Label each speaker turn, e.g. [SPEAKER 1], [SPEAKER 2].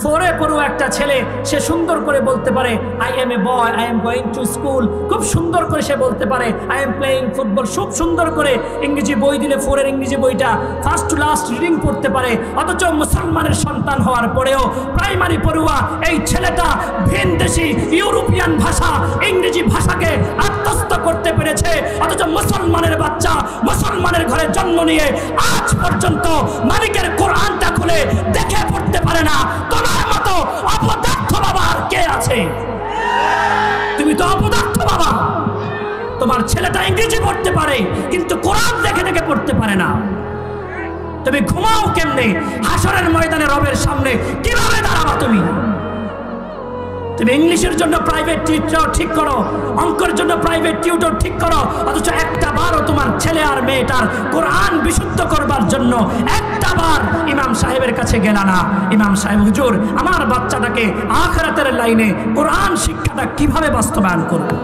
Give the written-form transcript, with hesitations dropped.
[SPEAKER 1] ফোরে পড়ুয়া একটা ছেলে, সে সুন্দর করে বলতে পারে I M A boy, I am going to school, খুব সুন্দর করে সে বলতে পারে আই এম প্লেয়িং ফুটবল, খুব সুন্দর করে ইংরেজি বই দিলে ফোরের ইংরেজি বইটা ফার্স্ট টু লাস্ট রিডিং পড়তে পারে। অথচ মুসলমানের সন্তান হওয়ার পরেও প্রাইমারি পড়ুয়া এই ছেলেটা ভিনদেশি ইউরোপিয়ান ভাষা ইংরেজি ভাষাকে আত্মস্থ করতে পেরেছে। অথচ মুসলমানের বাচ্চা মুসলমানের ঘরে জন্ম নিয়ে আজ পর্যন্ত মালিকের কোরআনটা খুলে দেখে পড়তে পারে না। তোমার মতো অপদার্থ বাবা আর কে আছে? তুমি তো অপদার্থ বাবা। তোমার ছেলেটা ইংরেজি পড়তে পারে কিন্তু কোরআন দেখে দেখে পড়তে পারে না। তুমি ঘুমাও কেমনে? হাসরের ময়দানে রবের সামনে কিভাবে দাঁড়াবা তুমি? তুমি ইংলিশের জন্য প্রাইভেট টিউটর ঠিক করো, অঙ্কের জন্য প্রাইভেট টিউটর ঠিক করো, অথচ একটা বারও তোমার ছেলে আর মেয়েটার কোরআন বিশুদ্ধ করবার জন্য একটা বার ইমাম সাহেবের কাছে গেলা না। ইমাম সাহেব, হুজুর আমার বাচ্চাটাকে আখিরাতের লাইনে কোরআন শিক্ষাটা কিভাবে বাস্তবায়ন করবো?